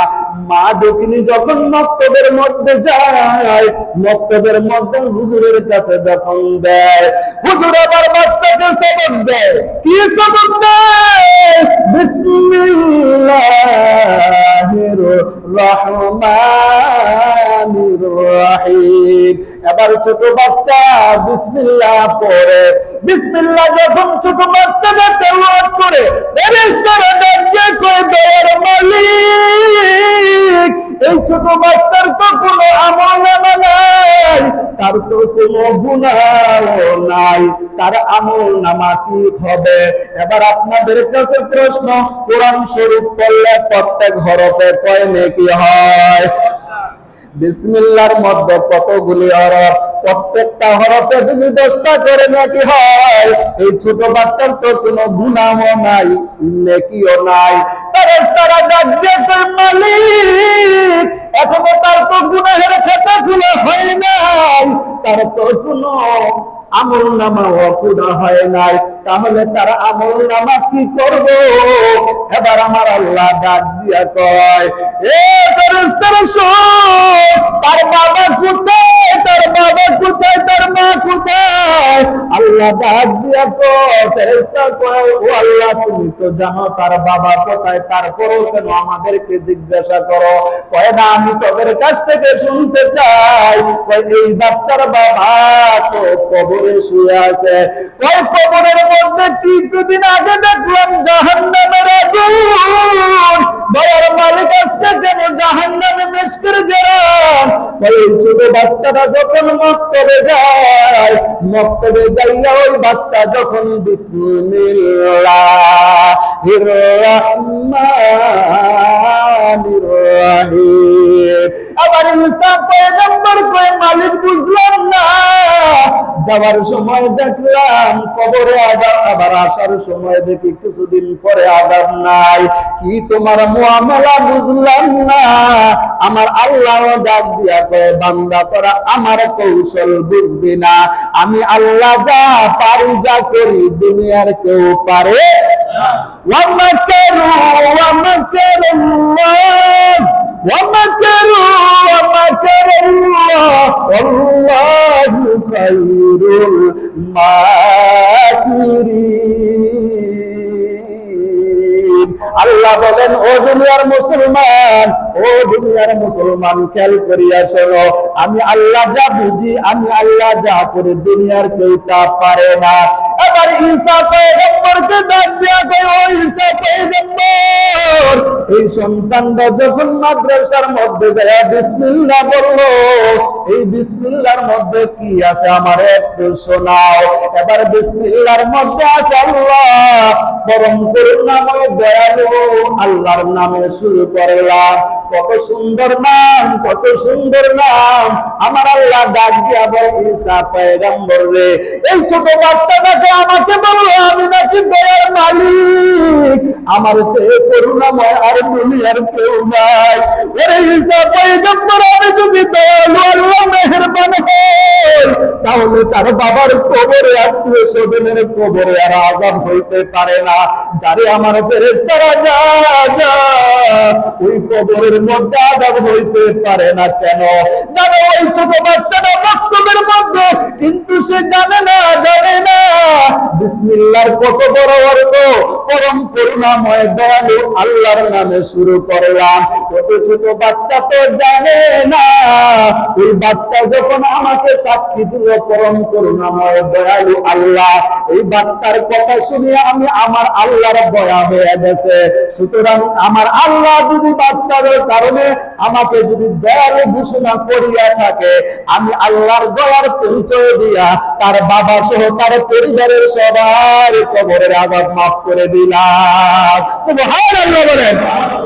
মা দক্ষিণী যখন মক্তবের মধ্যে যায়, মক্তবের মধ্যে হুজুরের কাছে যখন দেয়, হুজুর আবার বাচ্চাকে সবক দেয়। কি সবক দেয়? বিসমিল্লাহির রহমানির রহিম। এবার ছোট বাচ্চা বিসমিল্লাহ পড়ে, বিসমিল্লাহ যখন ছোট বাচ্চাটা তেলাওয়াত করে, ফেরেশতারা ডাকে কয়, দয়ার মালিক, এই ছোট বাচ্চার তো কোনো আমলনামা নাই, তার তো কোনো গুনাহও নাই, তার আমলনামা কি হবে? এবার আপনাদের কাছে প্রশ্ন, কোরআন শরীফ পড়লে প্রত্যেক হরফে কয় নেকি হয়? বিসমিল্লাহর মধ্যে কতগুলি হরফ? প্রত্যেকটা হরফে যদি 10টা করে নেকি হয়। এই ছোট বাচ্চার তো কোনো গুনাহও নাই, নেকিও নাই। ফেরেশতারা ডাক দিয়ে কয়, মালিক, এখনো তার তো গুনাহের খাতা খোলা হয় নাই, তার তো কোনো আমলনামা পুরা হয় নাই, তাহলে তার আমলনামা কি করব? এবার আমার আল্লাহ ডাক দিয়া কয়, এ ফেরেশতারা শোন, তার বাবা কোথায়, তার বাবা কোথায়, তার মা কোথায়? আল্লাহ ডাক দিয়া কয়, ফেরেশতা কয়, ও আল্লাহ, তুমি তো জানো তার বাবা কোথায়, তারপরেও কেন আমাদেরকে জিজ্ঞাসা করো? কয় না, আমি তোদের কাছ থেকে শুনতে চাই। কয় এই বাচ্চার বাবা তো কবরে শুয়ে আছে। কয় কবরের মধ্যে কিছুদিন আগে দেখলাম জাহান্নামের আগুন, দয়ার মালিক আজকে কেন জাহান্নামে মেশকের গেলাম? কয় এই ছোট বাচ্চাটা যখন মক্তবে যায়, মক্তবে যাইয়া ওই বাচ্চা যখন বিসমিল্লাহির রহমানির রহিম, আবার ঈসা পয়গম্বর কয়, মালিক বুঝলাম না, যাওয়ার সময় দেখলাম কবরে আযাব, আবার আসার সময় দেখি কিছুদিন পরে আযাব নাই, কি তোমার মুআমালা বুঝলাম না। আমার আল্লাহ ডাক দিয়া কয়, বান্দা তোরা আমার কৌশল বুঝবি না, আমি আল্লাহ যা পারি, যা করি দুনিয়ার কেউ পারে না। ওয়া মাকারু ওয়া মাকারুল্লাহ ওয়া মাকারু ওয়া মাকারুল্লাহ ওয়াল্লাহু খায়রুল মাকিরিন। আল্লাহ বলেন, ও দুনিয়ার মুসলমান, ও দুনিয়ার মুসলমান, খেয়াল করিয়া শোনো, আমি আল্লাহ যা বুঝি, আমি আল্লাহ যা করি দুনিয়ার কেউ তা পারে না। এবার ঈসা পয়গম্বরকে ডাক দিয়া কয়, ও ঈসা পয়গম্বর, এই সন্তানটা যখন মাদ্রাসার মধ্যে যায় বিসমিল্লাহ বলল, এই বিসমিল্লাহর মধ্যে কি আছে আমার একটু শোনাও। এবার বিসমিল্লাহর মধ্যে আছে, আল্লাহ পরম করুণাময় দয়া দয়ালু আল্লাহর নামে শুরু করলাম। কত সুন্দর নাম, কত সুন্দর নাম। আমার আল্লাহ ডাক দিয়া বলে, ঈসা পয়গম্বর রে, এই ছোট বাচ্চাটাকে আমাকে বলো আমি নাকি দয়ার মালিক, আমার চেয়ে করুণাময় আর দুনিয়ার কেউ নাই। ওরে ঈসা পয়গম্বর, আমি যদি দয়ালু আল্লাহ মেহেরবান হই, তাহলে তার বাবার কবরে, আত্মীয় স্বজনের কবরে আর আযাব হইতে পারে না। যারে আমার ফেরেশতারা যা ওই কবরের মধ্যে আযাব হইতে পারে না। কেন জানো? ওই ছোট বাচ্চাটা বক্তব্যের মধ্যে, কিন্তু সে জানে না বিসমিল্লাহর কত বড় অর্থ। পরম করুণাময় দয়ালু আল্লাহর নামে শুরু করলাম। কত ছোট বাচ্চা তো জানে না, ওই বাচ্চা যখন আমাকে সাক্ষী দিল পরম করুণাময় দয়ালু আল্লাহ, এই বাচ্চার কথা শুনে আমি আমার আল্লাহর দয়া হয়ে গেছে। সুতরাং আমার আল্লাহ যদি বাচ্চার কারণে আমাকে যদি দয়ালু ঘোষণা করিয়া থাকে, আমি আল্লাহর দয়ার পরিচয় দিয়া তার বাবা সহ তার পরিবারের সবার কবরের আযাব মাফ করে দিলাম। সুবহানাল্লাহ বলেন।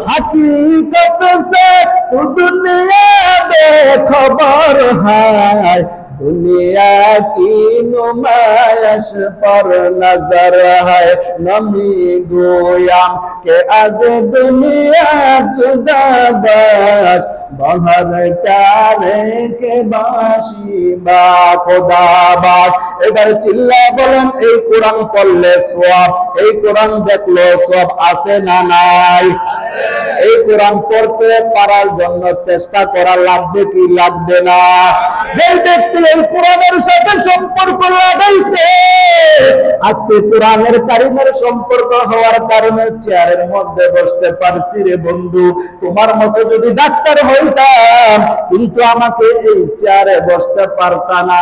হাকিকত সে তু দুনিয়া বেখবর है, दुनिया की नुमाइश पर नजर है, नमी गोयाम के आज दुनिया जुदा बस, बाहर कारे के बाशी बा खुदा बात। এবার চিল্লা বলেন, এই কোরআন পড়লে সওয়াব, এই কোরআন দেখলে সওয়াব আছে না নাই? এই কোরআন পড়তে পারার জন্য চেষ্টা করা লাগবে কি লাগবে না? যে ব্যক্তি এই কোরআনের সাথে সম্পর্ক লাগাইছে, আজকে কোরআনের কারিমের সম্পর্ক হওয়ার কারণে চেয়ারের মধ্যে বসতে পারছি রে বন্ধু। তোমার মতো যদি ডাক্তার হইতাম, কিন্তু আমাকে এই চেয়ারে বসতে পারতাম না।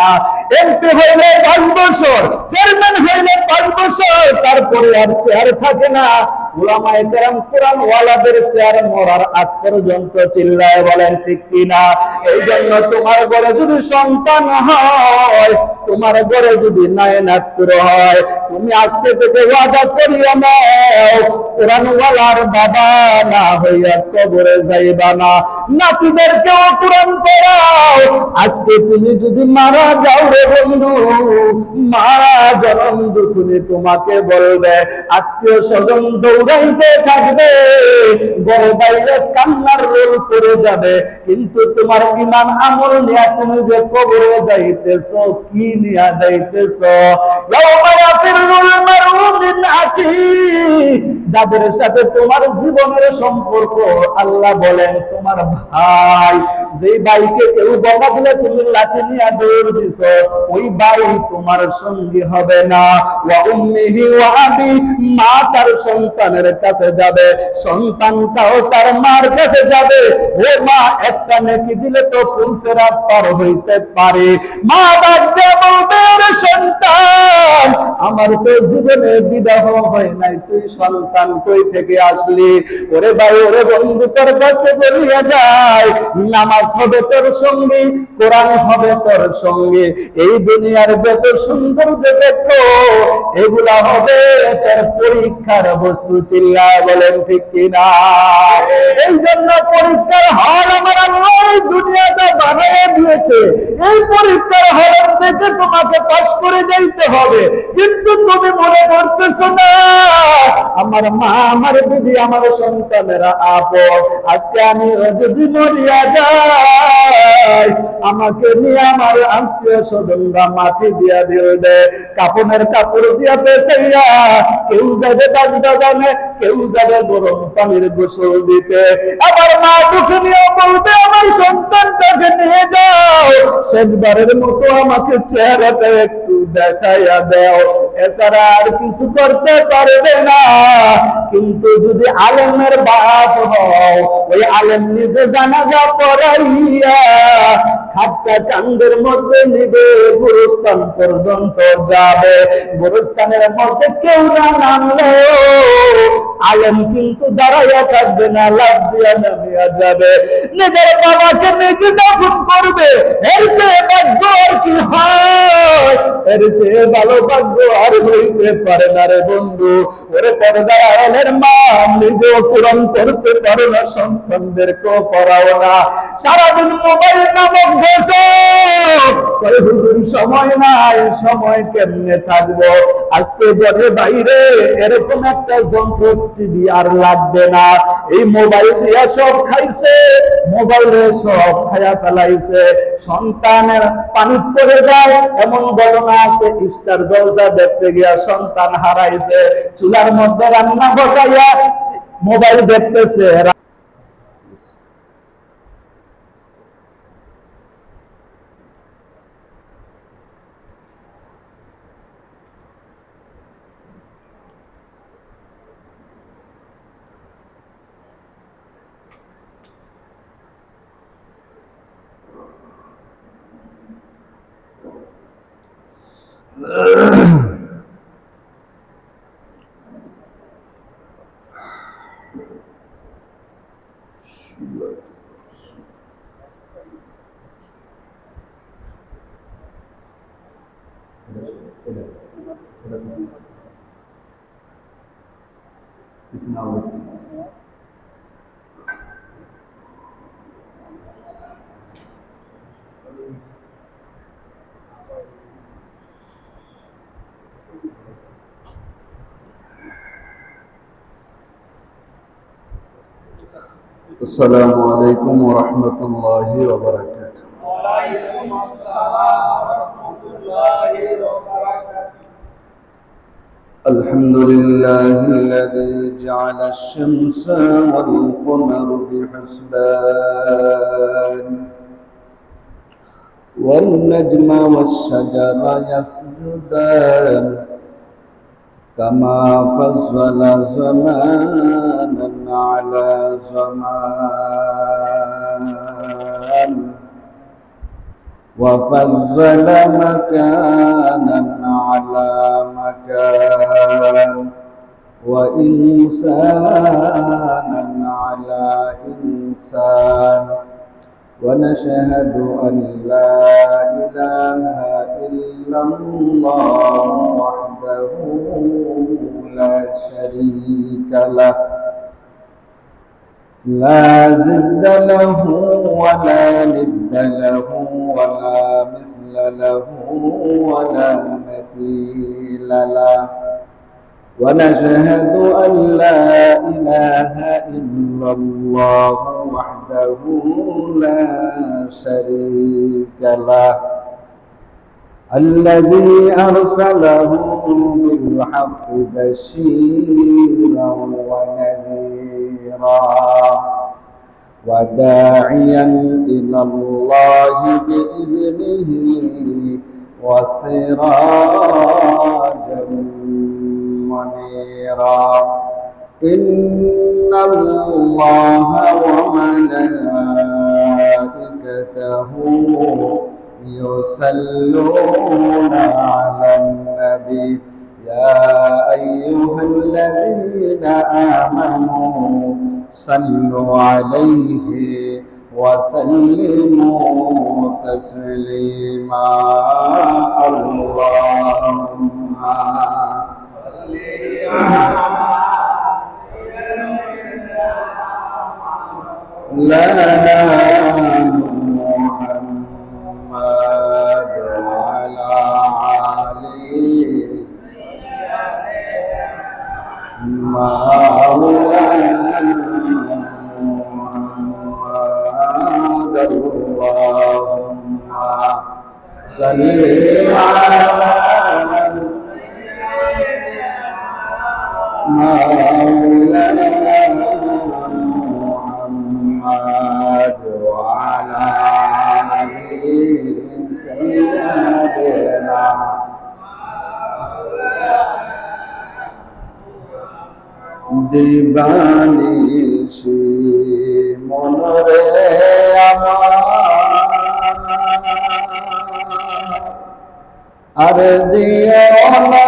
এমপি হইলে 5 বছর, চেয়ারম্যান হইলে 5 বছর, তারপরে আর চেয়ার থাকে না। উলামায়ে কেরাম কোরআন ওয়ালাদের চেয়ার মরার আগ পর্যন্ত চিল্লায় বলেন ঠিক কিনা? এই জন্য তোমার ঘরে যদি সন্তান হয়, তোমার ঘরে যদি নায়নাতপুর হয়, তুমি আজকে থেকে ওয়াদা করিয়া নাও, কোরআন ওয়ালার বাবা না হইয়া কবরে যাইবা না। নাতিদেরকেও কোরআন পড়াও। আজকে তুমি যদি মারা যাও রে বন্ধু, মারা জনম দুঃখী তোমাকে বলবে, আত্মীয় স্বজন দৌড়াইতে থাকবে, ঘরে বাইরে কান্নার রোল করে যাবে, কিন্তু তোমার ঈমান আমল নিয়ে তুমি যে কবরে যাইতেছ, কি নিয়ে যাইতেছ? ইয়াউমা ইয়াফিরুল মারউ মিন আখিহি, যাদের সাথে তোমার জীবনের সম্পর্ক, আল্লাহ বলেন তোমার ভাই, যে ভাইকে কেউ বকা দিলে তুমি লাঠি নিয়ে দৌড় দিছ, ওই ভাই তোমার সঙ্গী হবে না। ওয়া উম্মিহি ওয়া আবি, মা তার সন্তানের কাছে যাবে, সন্তানটাও তার মার কাছে যাবে। ও মা, একটা নেকি দিলে তো পুলসেরা পার হইতে পারে। মা বাপ দিয়ে বলবে, ওরে সন্তান, আমার তো জীবনে বিবাহ হয় নাই, তুই সন্তান কই থেকে আসলি? ওরে ভাই, ওরে বন্ধু, তোর কাছে বলিয়া যায়, নামাজ হবে তোর সঙ্গী, কোরআন হবে তোর সঙ্গী, এই দুনিয়ার যত সুন্দর যে দেখো, এগুলা হবে তোর পরীক্ষার বস্তু। চিল্লায় বলেন ঠিক কিনা? এই জন্য পরীক্ষার হল আমার আল্লাহ এই দুনিয়াটা বানাইয়া দিয়েছে। এই পরীক্ষার হল থেকে তোমাকে পাস করে যাইতে হবে, কিন্তু তুমি মনে করতেছো না আমার মা, আমার দিদি, আমার সন্তানেরা আপন। আজকে আমি যদি মরিয়া যাই, আমাকে নিয়ে আমার আত্মীয় স্বজনরা মাটি দিয়া দিবে, কাপনের কাপড় দিয়া পেছাইয়া, কেউ যাবে বাজানে, কেউ যাবে গরম পানির গোসল দিতে। আবার মা দুঃখ নিয়ে বলবে, আমার সন্তানটাকে নিয়ে যাও, শেষবারের মতো আমাকে চেহারাটা একটু দেখাইয়া দাও, এছাড়া আর কিছু করতে পারবে না। কিন্তু যদি আলেমের বাপ হও, ওই আলেম নিজে জানাজা পড়াইয়া খাটটা কান্দের মধ্যে নিবে, গুরুস্থান পর্যন্ত যাবে। গুরুস্থানের মধ্যে কেউ না নামলে আলেম কিন্তু দাঁড়াইয়া থাকবে না, লাফ দিয়া নামিয়া যাবে। নিজের বাবাকে নিজে দাফন করবে, এর চেয়ে ভাগ্য আর কি হয়? এর চেয়ে ভালো ভাগ্য আর হইতে পারে না রে বন্ধু। ওরে পর্দার আড়ালের মা নিজেও পূরণ করতে পারো না, সন্তানদেরকেও পড়াও না, সারাদিন মোবাইল নামক হুজুর সময় নাই, সময় কেমনে থাকবো? আজকে বলে বাইরে এরকম একটা যন্ত্র টিভি আর লাগবে না, এই মোবাইল দিয়া সব খাইছে, মোবাইলে সব খায়া ফেলাইছে। সন্তানের পানি পড়ে যায় এমন ঘটনা আছে, স্টার জলসা দেখতে গিয়া সন্তান হারাইছে, চুলার মধ্যে রান্না বসাইয়া মোবাইল দেখতেছে। السلام عليكم ورحمة الله وبركاته. وعليكم السلام ورحمة الله وبركاته. الحمد لله الذي جعل الشمس والقمر بحسبان والنجم والشجر يسجدان كما فضل زمانا على زمان وفضل مكانا على مكان وإنسانا على إنسان ونشهد أن لا إله إلا الله وحده لا شريك له لا ضد له ولا ند له ولا مثل له ولا مثيل له ونشهد أن لا إله إلا الله وحده لا شريك له الذي أرسله بالحق بشيرا ونذيرا وداعيا إلى الله بإذنه وسراجا منيرا إن الله وملائكته يصلون على النبي يا أيها الذين آمنوا صلوا عليه وسلموا تسليما اللهم صل لا محمد وعلى علي مولانا محمد اللهم صل على مولانا محمد وعلى آل سيدنا দিবানিশি মনরে আমার আর দিও না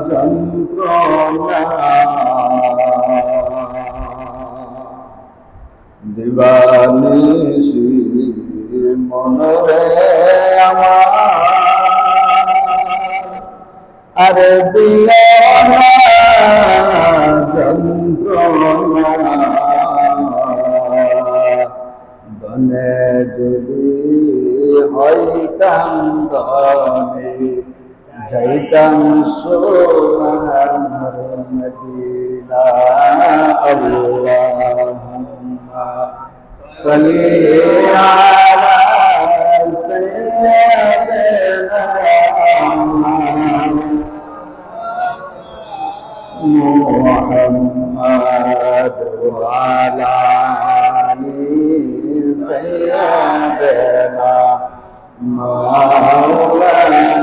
যন্ত্রণা দিবানিশি মনরে আমার আরে দিও না যন্ত্রণা বনে যদি হইতাম ধনী যাইতাম সোনার মদিনা আল্লাহুম্মা সাল্লি আলা সাইয়্যিদিনা মুহাম্মাদ ওয়া আলা আলি সাইয়্যিদিনা মাওলানা